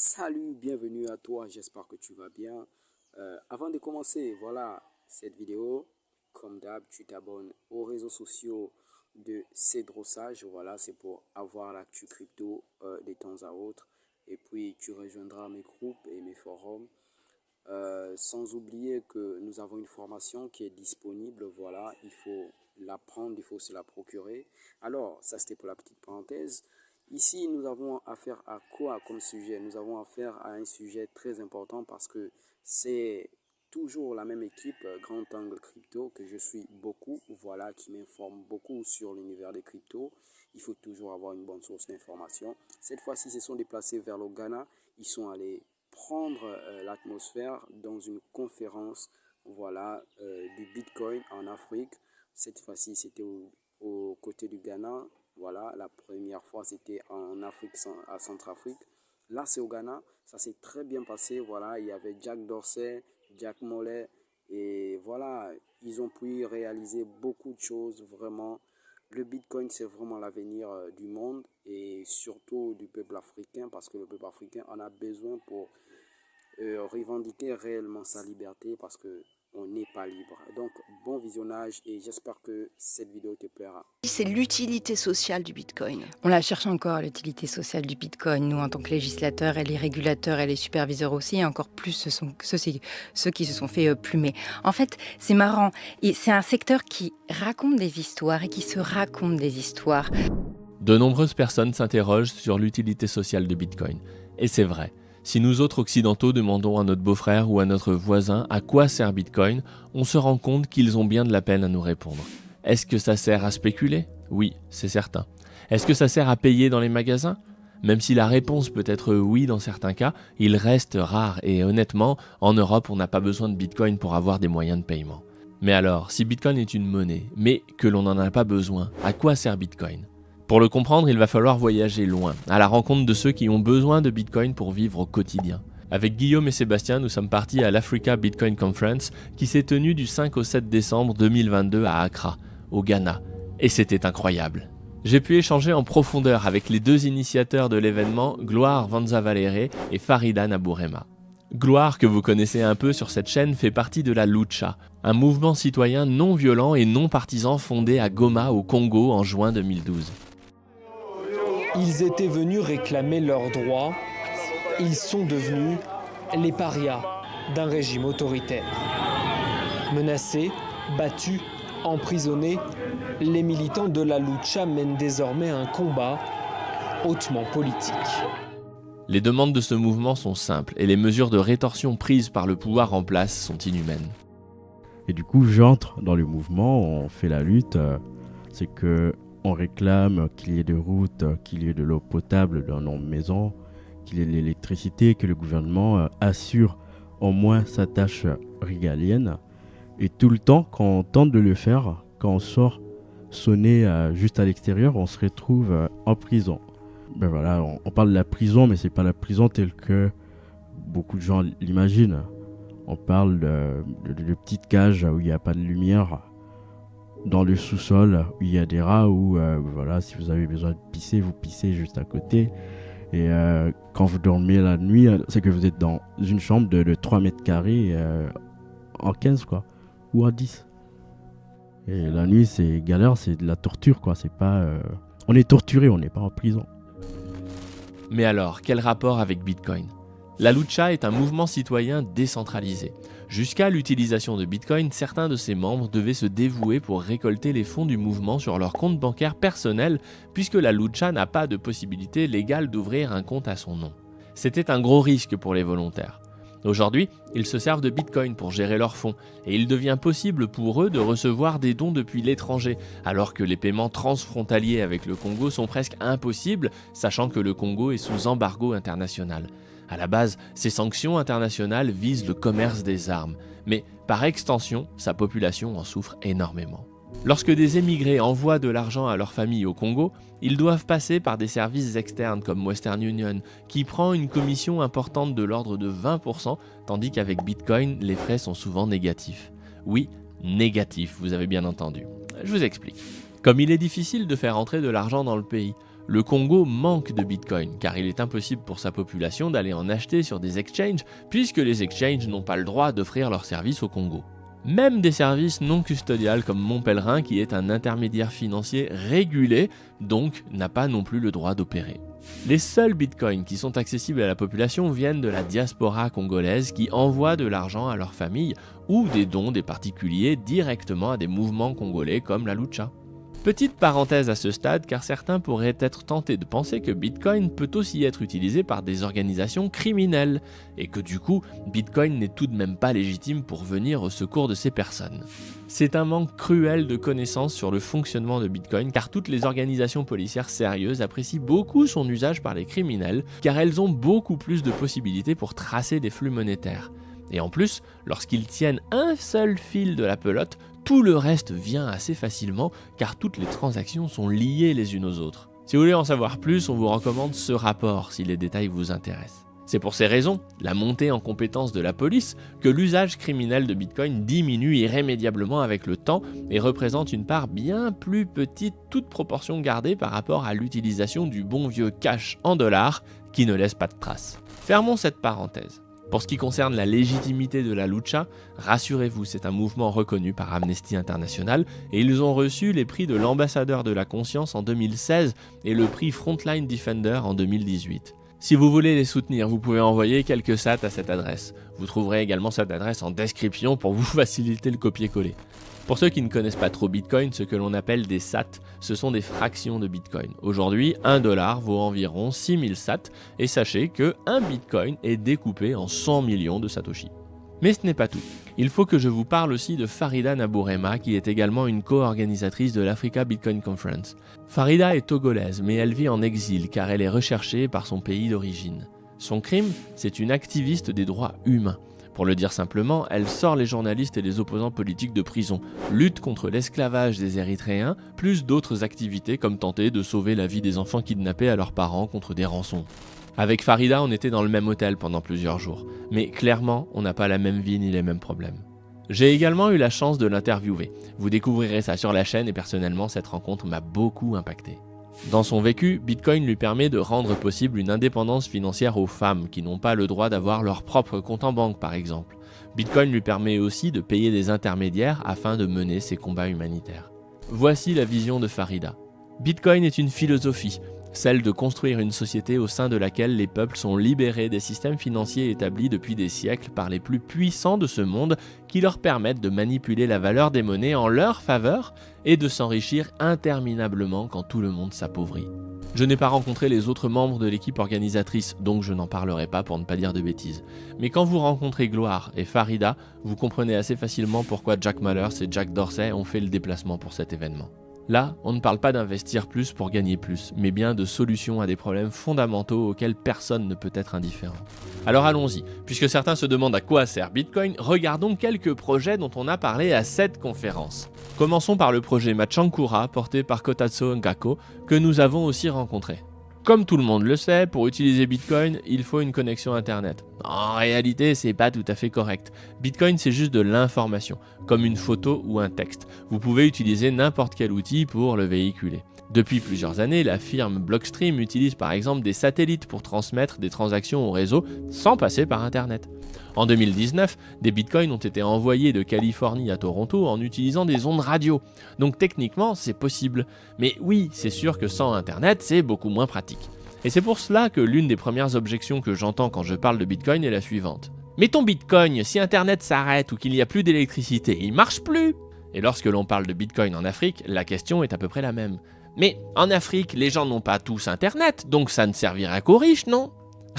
Salut, bienvenue à toi, j'espère que tu vas bien. Avant de commencer, voilà cette vidéo. Comme d'hab, tu t'abonnes aux réseaux sociaux de Cédrossage. Voilà, c'est pour avoir l'actu crypto de temps à autre. Et puis, tu rejoindras mes groupes et mes forums. Sans oublier que nous avons une formation qui est disponible. Voilà, il faut la prendre, il faut se la procurer. Alors, ça c'était pour la petite parenthèse. Ici, nous avons affaire à quoi comme sujet? Nous avons affaire à un sujet très important parce que c'est toujours la même équipe, Grand Angle Crypto, que je suis beaucoup, voilà, qui m'informe beaucoup sur l'univers des cryptos. Il faut toujours avoir une bonne source d'information. Cette fois-ci, ils se sont déplacés vers le Ghana. Ils sont allés prendre l'atmosphère dans une conférence, voilà, du Bitcoin en Afrique. Cette fois-ci, c'était au côté du Ghana. Voilà, la première fois, c'était en Afrique, à Centrafrique. Là, c'est au Ghana. Ça s'est très bien passé. Voilà, il y avait Jack Dorsey, Jack Mollet. Et voilà, ils ont pu réaliser beaucoup de choses. Vraiment, le Bitcoin, c'est vraiment l'avenir du monde et surtout du peuple africain parce que le peuple africain en a besoin pour revendiquer réellement sa liberté parce que on n'est pas libre. Donc, bon visionnage et j'espère que cette vidéo te plaira. C'est l'utilité sociale du Bitcoin. On la cherche encore, l'utilité sociale du Bitcoin. Nous, en tant que législateurs et les régulateurs et les superviseurs aussi, et encore plus ceux qui se sont fait plumer. En fait, c'est marrant. Et c'est un secteur qui raconte des histoires et qui se raconte des histoires. De nombreuses personnes s'interrogent sur l'utilité sociale de Bitcoin. Et c'est vrai. Si nous autres occidentaux demandons à notre beau-frère ou à notre voisin à quoi sert Bitcoin, on se rend compte qu'ils ont bien de la peine à nous répondre. Est-ce que ça sert à spéculer? Oui, c'est certain. Est-ce que ça sert à payer dans les magasins? Même si la réponse peut être oui dans certains cas, il reste rare et honnêtement, en Europe, on n'a pas besoin de Bitcoin pour avoir des moyens de paiement. Mais alors, si Bitcoin est une monnaie, mais que l'on n'en a pas besoin, à quoi sert Bitcoin? Pour le comprendre, il va falloir voyager loin, à la rencontre de ceux qui ont besoin de Bitcoin pour vivre au quotidien. Avec Guillaume et Sébastien, nous sommes partis à l'Africa Bitcoin Conference qui s'est tenue du 5 au 7 décembre 2022 à Accra, au Ghana. Et c'était incroyable. J'ai pu échanger en profondeur avec les deux initiateurs de l'événement, Gloire Vanzavalere et Farida Nabourema. Gloire, que vous connaissez un peu sur cette chaîne, fait partie de la Lucha, un mouvement citoyen non violent et non partisan fondé à Goma, au Congo, en juin 2012. Ils étaient venus réclamer leurs droits. Ils sont devenus les parias d'un régime autoritaire. Menacés, battus, emprisonnés, les militants de la Lucha mènent désormais un combat hautement politique. Les demandes de ce mouvement sont simples et les mesures de rétorsion prises par le pouvoir en place sont inhumaines. Et du coup, j'entre dans le mouvement, on fait la lutte. C'est que on réclame qu'il y ait des routes, qu'il y ait de l'eau potable dans nos maisons, qu'il y ait de l'électricité, que le gouvernement assure au moins sa tâche régalienne. Et tout le temps, quand on tente de le faire, quand on sort sonner juste à l'extérieur, on se retrouve en prison. Ben voilà, on parle de la prison, mais c'est pas la prison telle que beaucoup de gens l'imaginent. On parle de petites cages où il n'y a pas de lumière, dans le sous-sol, où il y a des rats, où voilà, si vous avez besoin de pisser, vous pissez juste à côté. Et quand vous dormez la nuit, c'est que vous êtes dans une chambre de 3 mètres carrés en 15 quoi, ou en 10. Et la nuit, c'est galère, c'est de la torture quoi. C'est pas, on est torturé, on n'est pas en prison. Mais alors, quel rapport avec Bitcoin? La Lucha est un mouvement citoyen décentralisé. Jusqu'à l'utilisation de Bitcoin, certains de ses membres devaient se dévouer pour récolter les fonds du mouvement sur leur compte bancaire personnel, puisque la Lucha n'a pas de possibilité légale d'ouvrir un compte à son nom. C'était un gros risque pour les volontaires. Aujourd'hui, ils se servent de Bitcoin pour gérer leurs fonds, et il devient possible pour eux de recevoir des dons depuis l'étranger, alors que les paiements transfrontaliers avec le Congo sont presque impossibles, sachant que le Congo est sous embargo international. À la base, ces sanctions internationales visent le commerce des armes, mais par extension, sa population en souffre énormément. Lorsque des émigrés envoient de l'argent à leur famille au Congo, ils doivent passer par des services externes comme Western Union, qui prend une commission importante de l'ordre de 20%, tandis qu'avec Bitcoin, les frais sont souvent négatifs. Oui, négatifs, vous avez bien entendu. Je vous explique. Comme il est difficile de faire entrer de l'argent dans le pays, le Congo manque de Bitcoin, car il est impossible pour sa population d'aller en acheter sur des exchanges, puisque les exchanges n'ont pas le droit d'offrir leurs services au Congo. Même des services non custodiales comme Mon Pèlerin, qui est un intermédiaire financier régulé, donc n'a pas non plus le droit d'opérer. Les seuls bitcoins qui sont accessibles à la population viennent de la diaspora congolaise qui envoie de l'argent à leur famille ou des dons des particuliers directement à des mouvements congolais comme la Lucha. Petite parenthèse à ce stade, car certains pourraient être tentés de penser que Bitcoin peut aussi être utilisé par des organisations criminelles, et que du coup, Bitcoin n'est tout de même pas légitime pour venir au secours de ces personnes. C'est un manque cruel de connaissances sur le fonctionnement de Bitcoin, car toutes les organisations policières sérieuses apprécient beaucoup son usage par les criminels, car elles ont beaucoup plus de possibilités pour tracer les flux monétaires. Et en plus, lorsqu'ils tiennent un seul fil de la pelote, tout le reste vient assez facilement car toutes les transactions sont liées les unes aux autres. Si vous voulez en savoir plus, on vous recommande ce rapport si les détails vous intéressent. C'est pour ces raisons, la montée en compétence de la police, que l'usage criminel de Bitcoin diminue irrémédiablement avec le temps et représente une part bien plus petite, toute proportion gardée par rapport à l'utilisation du bon vieux cash en dollars qui ne laisse pas de traces. Fermons cette parenthèse. Pour ce qui concerne la légitimité de la Lucha, rassurez-vous, c'est un mouvement reconnu par Amnesty International et ils ont reçu les prix de l'ambassadeur de la conscience en 2016 et le prix Frontline Defender en 2018. Si vous voulez les soutenir, vous pouvez envoyer quelques sats à cette adresse. Vous trouverez également cette adresse en description pour vous faciliter le copier-coller. Pour ceux qui ne connaissent pas trop Bitcoin, ce que l'on appelle des sats, ce sont des fractions de Bitcoin. Aujourd'hui, 1 dollar vaut environ 6000 sats et sachez que 1 Bitcoin est découpé en 100 millions de satoshi. Mais ce n'est pas tout. Il faut que je vous parle aussi de Farida Nabourema, qui est également une co-organisatrice de l'Africa Bitcoin Conference. Farida est togolaise, mais elle vit en exil car elle est recherchée par son pays d'origine. Son crime, c'est une activiste des droits humains. Pour le dire simplement, elle sort les journalistes et les opposants politiques de prison, lutte contre l'esclavage des Érythréens, plus d'autres activités comme tenter de sauver la vie des enfants kidnappés à leurs parents contre des rançons. Avec Farida, on était dans le même hôtel pendant plusieurs jours, mais clairement, on n'a pas la même vie ni les mêmes problèmes. J'ai également eu la chance de l'interviewer. Vous découvrirez ça sur la chaîne et personnellement, cette rencontre m'a beaucoup impacté. Dans son vécu, Bitcoin lui permet de rendre possible une indépendance financière aux femmes qui n'ont pas le droit d'avoir leur propre compte en banque par exemple. Bitcoin lui permet aussi de payer des intermédiaires afin de mener ses combats humanitaires. Voici la vision de Farida. Bitcoin est une philosophie, celle de construire une société au sein de laquelle les peuples sont libérés des systèmes financiers établis depuis des siècles par les plus puissants de ce monde qui leur permettent de manipuler la valeur des monnaies en leur faveur et de s'enrichir interminablement quand tout le monde s'appauvrit. Je n'ai pas rencontré les autres membres de l'équipe organisatrice, donc je n'en parlerai pas pour ne pas dire de bêtises. Mais quand vous rencontrez Gloire et Farida, vous comprenez assez facilement pourquoi Jack Mallers et Jack Dorsey ont fait le déplacement pour cet événement. Là, on ne parle pas d'investir plus pour gagner plus, mais bien de solutions à des problèmes fondamentaux auxquels personne ne peut être indifférent. Alors allons-y, puisque certains se demandent à quoi sert Bitcoin, regardons quelques projets dont on a parlé à cette conférence. Commençons par le projet Machankura, porté par Kotatsu Ngako, que nous avons aussi rencontré. Comme tout le monde le sait, pour utiliser Bitcoin, il faut une connexion Internet. En réalité, c'est pas tout à fait correct. Bitcoin, c'est juste de l'information, comme une photo ou un texte. Vous pouvez utiliser n'importe quel outil pour le véhiculer. Depuis plusieurs années, la firme Blockstream utilise par exemple des satellites pour transmettre des transactions au réseau sans passer par Internet. En 2019, des bitcoins ont été envoyés de Californie à Toronto en utilisant des ondes radio. Donc techniquement, c'est possible. Mais oui, c'est sûr que sans Internet, c'est beaucoup moins pratique. Et c'est pour cela que l'une des premières objections que j'entends quand je parle de Bitcoin est la suivante. Mais ton Bitcoin, si Internet s'arrête ou qu'il n'y a plus d'électricité, il marche plus. Et lorsque l'on parle de Bitcoin en Afrique, la question est à peu près la même. Mais en Afrique, les gens n'ont pas tous Internet, donc ça ne servira qu'aux riches, non ?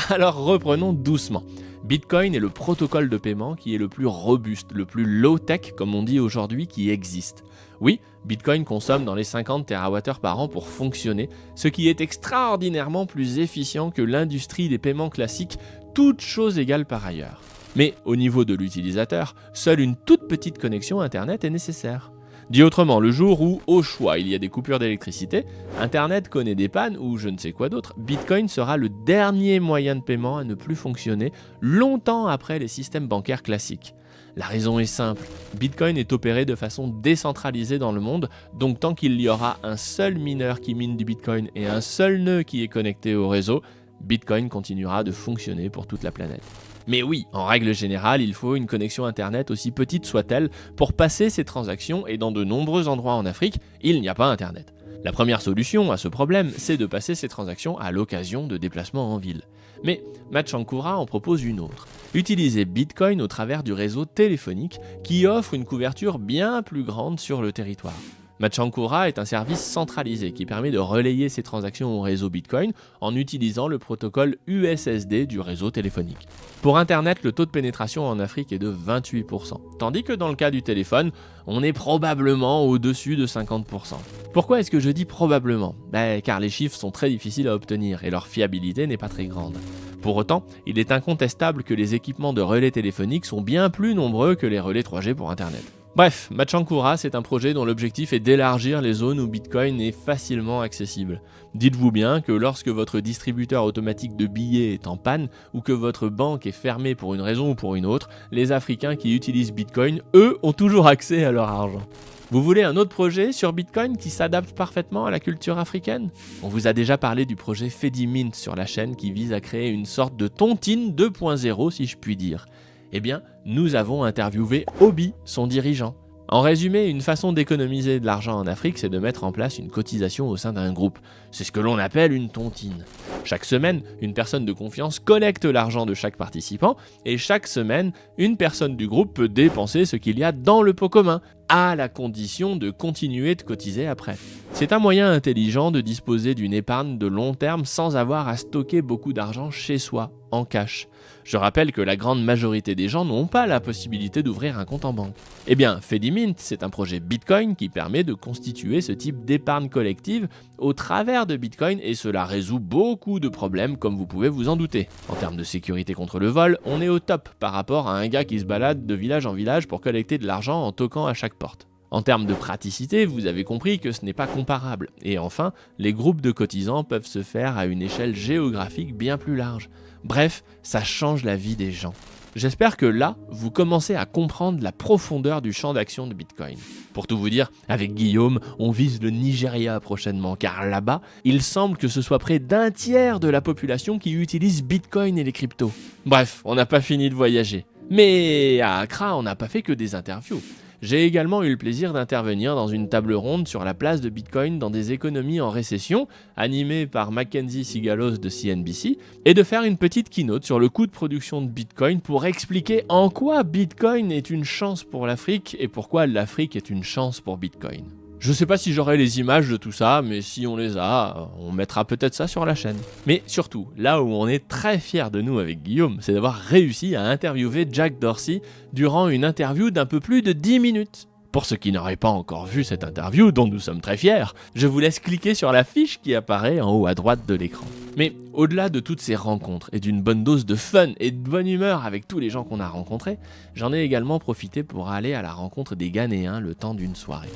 Alors reprenons doucement. Bitcoin est le protocole de paiement qui est le plus robuste, le plus low-tech, comme on dit aujourd'hui, qui existe. Oui, Bitcoin consomme dans les 50 TWh par an pour fonctionner, ce qui est extraordinairement plus efficient que l'industrie des paiements classiques, toutes choses égales par ailleurs. Mais au niveau de l'utilisateur, seule une toute petite connexion Internet est nécessaire. Dit autrement, le jour où, au choix, il y a des coupures d'électricité, Internet connaît des pannes ou je ne sais quoi d'autre, Bitcoin sera le dernier moyen de paiement à ne plus fonctionner longtemps après les systèmes bancaires classiques. La raison est simple, Bitcoin est opéré de façon décentralisée dans le monde, donc tant qu'il y aura un seul mineur qui mine du Bitcoin et un seul nœud qui est connecté au réseau, Bitcoin continuera de fonctionner pour toute la planète. Mais oui, en règle générale, il faut une connexion Internet aussi petite soit-elle pour passer ces transactions et dans de nombreux endroits en Afrique, il n'y a pas Internet. La première solution à ce problème, c'est de passer ces transactions à l'occasion de déplacements en ville. Mais Machankura en propose une autre. Utiliser Bitcoin au travers du réseau téléphonique qui offre une couverture bien plus grande sur le territoire. Machankura est un service centralisé qui permet de relayer ces transactions au réseau Bitcoin en utilisant le protocole USSD du réseau téléphonique. Pour Internet, le taux de pénétration en Afrique est de 28%, tandis que dans le cas du téléphone, on est probablement au-dessus de 50%. Pourquoi est-ce que je dis probablement ? Car les chiffres sont très difficiles à obtenir et leur fiabilité n'est pas très grande. Pour autant, il est incontestable que les équipements de relais téléphoniques sont bien plus nombreux que les relais 3G pour Internet. Bref, Machankura, c'est un projet dont l'objectif est d'élargir les zones où Bitcoin est facilement accessible. Dites-vous bien que lorsque votre distributeur automatique de billets est en panne ou que votre banque est fermée pour une raison ou pour une autre, les Africains qui utilisent Bitcoin, eux, ont toujours accès à leur argent. Vous voulez un autre projet sur Bitcoin qui s'adapte parfaitement à la culture africaine ? On vous a déjà parlé du projet FediMint sur la chaîne qui vise à créer une sorte de tontine 2.0 si je puis dire. Eh bien, nous avons interviewé Obi, son dirigeant. En résumé, une façon d'économiser de l'argent en Afrique, c'est de mettre en place une cotisation au sein d'un groupe. C'est ce que l'on appelle une tontine. Chaque semaine, une personne de confiance collecte l'argent de chaque participant et chaque semaine, une personne du groupe peut dépenser ce qu'il y a dans le pot commun, à la condition de continuer de cotiser après. C'est un moyen intelligent de disposer d'une épargne de long terme sans avoir à stocker beaucoup d'argent chez soi, en cash. Je rappelle que la grande majorité des gens n'ont pas la possibilité d'ouvrir un compte en banque. Eh bien, FediMint, c'est un projet Bitcoin qui permet de constituer ce type d'épargne collective au travers de Bitcoin et cela résout beaucoup de problèmes comme vous pouvez vous en douter. En termes de sécurité contre le vol, on est au top par rapport à un gars qui se balade de village en village pour collecter de l'argent en toquant à chaque porte. En termes de praticité, vous avez compris que ce n'est pas comparable. Et enfin, les groupes de cotisants peuvent se faire à une échelle géographique bien plus large. Bref, ça change la vie des gens. J'espère que là, vous commencez à comprendre la profondeur du champ d'action de Bitcoin. Pour tout vous dire, avec Guillaume, on vise le Nigeria prochainement, car là-bas, il semble que ce soit près d'un tiers de la population qui utilise Bitcoin et les cryptos. Bref, on n'a pas fini de voyager. Mais à Accra, on n'a pas fait que des interviews. J'ai également eu le plaisir d'intervenir dans une table ronde sur la place de Bitcoin dans des économies en récession, animée par Mackenzie Sigalos de CNBC, et de faire une petite keynote sur le coût de production de Bitcoin pour expliquer en quoi Bitcoin est une chance pour l'Afrique et pourquoi l'Afrique est une chance pour Bitcoin. Je sais pas si j'aurai les images de tout ça, mais si on les a, on mettra peut-être ça sur la chaîne. Mais surtout, là où on est très fiers de nous avec Guillaume, c'est d'avoir réussi à interviewer Jack Dorsey durant une interview d'un peu plus de 10 minutes. Pour ceux qui n'auraient pas encore vu cette interview, dont nous sommes très fiers, je vous laisse cliquer sur la fiche qui apparaît en haut à droite de l'écran. Mais au-delà de toutes ces rencontres et d'une bonne dose de fun et de bonne humeur avec tous les gens qu'on a rencontrés, j'en ai également profité pour aller à la rencontre des Ghanéens le temps d'une soirée.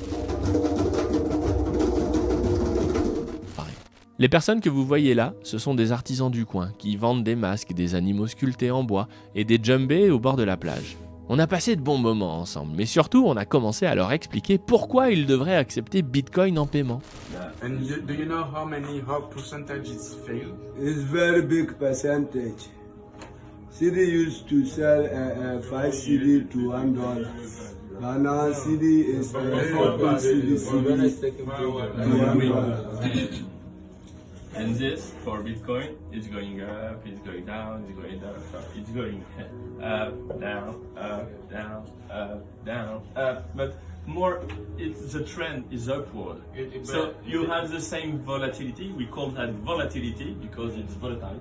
Les personnes que vous voyez là, ce sont des artisans du coin qui vendent des masques, des animaux sculptés en bois et des djembés au bord de la plage. On a passé de bons moments ensemble, mais surtout on a commencé à leur expliquer pourquoi ils devraient accepter Bitcoin en paiement. And do you know how percentage is fail? It's very big percentage. CD used to sell 5 CD to $1. But now CD is 4 CD to $1. And this for Bitcoin is going up, it's going down, it's going down, it's going up, down, down, down, but more the trend is upward. So you have the same volatility, we call that volatility because it's volatile.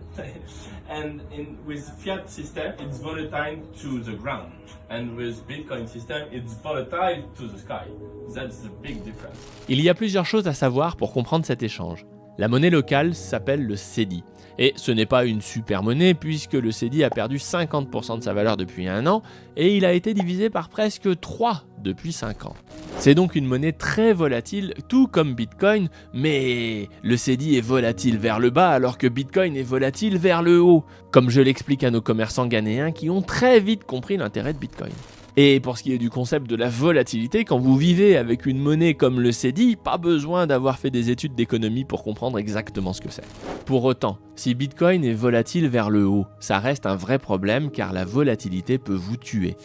And with fiat system, it's volatile to the ground. And with Bitcoin system, it's volatile to the sky. That's the big difference. Il y a plusieurs choses à savoir pour comprendre cet échange. La monnaie locale s'appelle le cedi. Et ce n'est pas une super monnaie puisque le cedi a perdu 50% de sa valeur depuis 1 an et il a été divisé par presque 3 depuis 5 ans. C'est donc une monnaie très volatile, tout comme Bitcoin, mais le cedi est volatile vers le bas alors que Bitcoin est volatile vers le haut, comme je l'explique à nos commerçants ghanéens qui ont très vite compris l'intérêt de Bitcoin. Et pour ce qui est du concept de la volatilité, quand vous vivez avec une monnaie comme le cedi, pas besoin d'avoir fait des études d'économie pour comprendre exactement ce que c'est. Pour autant, si Bitcoin est volatile vers le haut, ça reste un vrai problème car la volatilité peut vous tuer.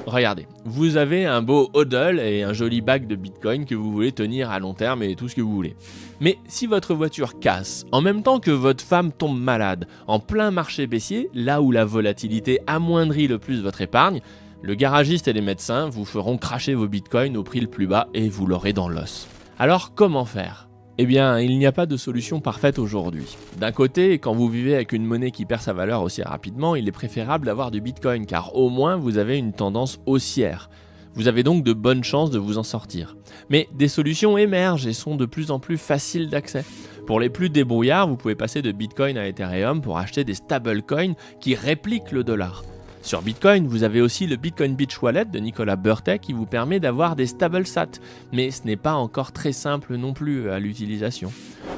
Regardez, vous avez un beau hodl et un joli bac de Bitcoin que vous voulez tenir à long terme et tout ce que vous voulez. Mais si votre voiture casse, en même temps que votre femme tombe malade, en plein marché baissier, là où la volatilité amoindrit le plus votre épargne, le garagiste et les médecins vous feront cracher vos bitcoins au prix le plus bas et vous l'aurez dans l'os. Alors comment faire ? Eh bien, il n'y a pas de solution parfaite aujourd'hui. D'un côté, quand vous vivez avec une monnaie qui perd sa valeur aussi rapidement, il est préférable d'avoir du bitcoin car au moins vous avez une tendance haussière. Vous avez donc de bonnes chances de vous en sortir. Mais des solutions émergent et sont de plus en plus faciles d'accès. Pour les plus débrouillards, vous pouvez passer de Bitcoin à Ethereum pour acheter des stablecoins qui répliquent le dollar. Sur Bitcoin, vous avez aussi le Bitcoin Beach Wallet de Nicolas Burtek qui vous permet d'avoir des StableSat, mais ce n'est pas encore très simple non plus à l'utilisation.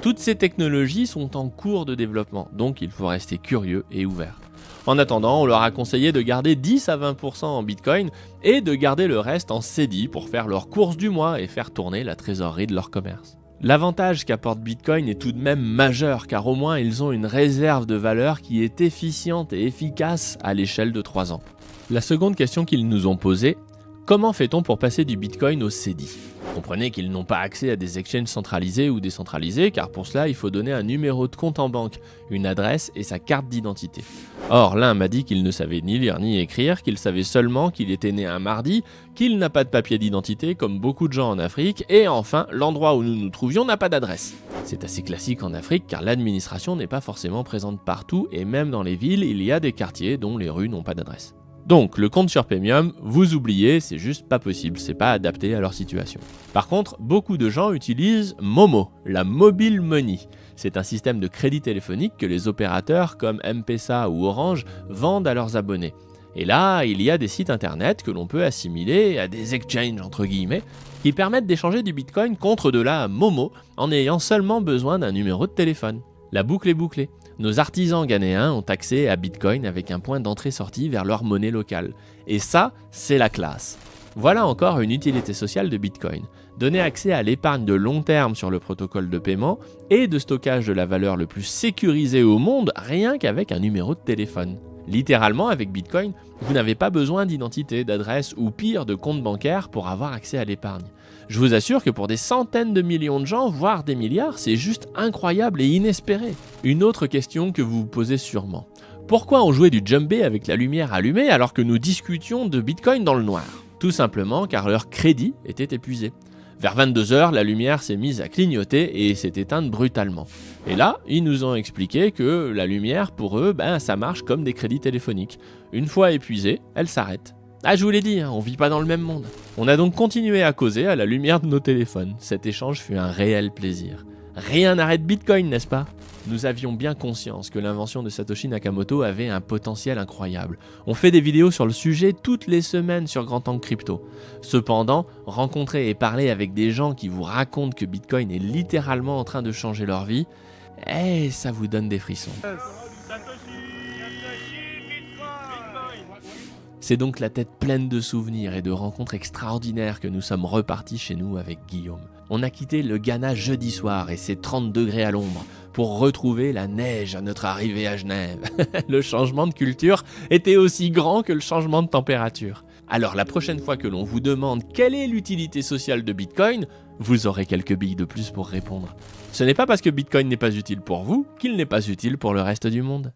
Toutes ces technologies sont en cours de développement, donc il faut rester curieux et ouvert. En attendant, on leur a conseillé de garder 10 à 20% en Bitcoin et de garder le reste en cedi pour faire leurs courses du mois et faire tourner la trésorerie de leur commerce. L'avantage qu'apporte Bitcoin est tout de même majeur car au moins ils ont une réserve de valeur qui est efficiente et efficace à l'échelle de 3 ans. La seconde question qu'ils nous ont posée, comment fait-on pour passer du Bitcoin au cedi ? Comprenez qu'ils n'ont pas accès à des exchanges centralisés ou décentralisés car pour cela il faut donner un numéro de compte en banque, une adresse et sa carte d'identité. Or l'un m'a dit qu'il ne savait ni lire ni écrire, qu'il savait seulement qu'il était né un mardi, qu'il n'a pas de papier d'identité comme beaucoup de gens en Afrique et enfin l'endroit où nous nous trouvions n'a pas d'adresse. C'est assez classique en Afrique car l'administration n'est pas forcément présente partout et même dans les villes il y a des quartiers dont les rues n'ont pas d'adresse. Donc, le compte sur Premium, vous oubliez, c'est juste pas possible, c'est pas adapté à leur situation. Par contre, beaucoup de gens utilisent Momo, la mobile money. C'est un système de crédit téléphonique que les opérateurs comme M-Pesa ou Orange vendent à leurs abonnés. Et là, il y a des sites internet que l'on peut assimiler à des exchanges entre guillemets, qui permettent d'échanger du Bitcoin contre de la Momo en ayant seulement besoin d'un numéro de téléphone. La boucle est bouclée. Nos artisans ghanéens ont accès à Bitcoin avec un point d'entrée-sortie vers leur monnaie locale. Et ça, c'est la classe. Voilà encore une utilité sociale de Bitcoin. Donner accès à l'épargne de long terme sur le protocole de paiement et de stockage de la valeur le plus sécurisé au monde rien qu'avec un numéro de téléphone. Littéralement, avec Bitcoin, vous n'avez pas besoin d'identité, d'adresse ou pire de compte bancaire pour avoir accès à l'épargne. Je vous assure que pour des centaines de millions de gens, voire des milliards, c'est juste incroyable et inespéré. Une autre question que vous vous posez sûrement. Pourquoi on jouait du djembé avec la lumière allumée alors que nous discutions de Bitcoin dans le noir ? Tout simplement car leur crédit était épuisé. Vers 22h, la lumière s'est mise à clignoter et s'est éteinte brutalement. Et là, ils nous ont expliqué que la lumière, pour eux, ça marche comme des crédits téléphoniques. Une fois épuisée, elle s'arrête. Ah, je vous l'ai dit, on vit pas dans le même monde. On a donc continué à causer à la lumière de nos téléphones. Cet échange fut un réel plaisir. Rien n'arrête Bitcoin, n'est-ce pas ? Nous avions bien conscience que l'invention de Satoshi Nakamoto avait un potentiel incroyable. On fait des vidéos sur le sujet toutes les semaines sur Grand Angle Crypto. Cependant, rencontrer et parler avec des gens qui vous racontent que Bitcoin est littéralement en train de changer leur vie, ça vous donne des frissons. C'est donc la tête pleine de souvenirs et de rencontres extraordinaires que nous sommes repartis chez nous avec Guillaume. On a quitté le Ghana jeudi soir et ses 30 degrés à l'ombre pour retrouver la neige à notre arrivée à Genève. Le changement de culture était aussi grand que le changement de température. Alors la prochaine fois que l'on vous demande quelle est l'utilité sociale de Bitcoin, vous aurez quelques billes de plus pour répondre. Ce n'est pas parce que Bitcoin n'est pas utile pour vous qu'il n'est pas utile pour le reste du monde.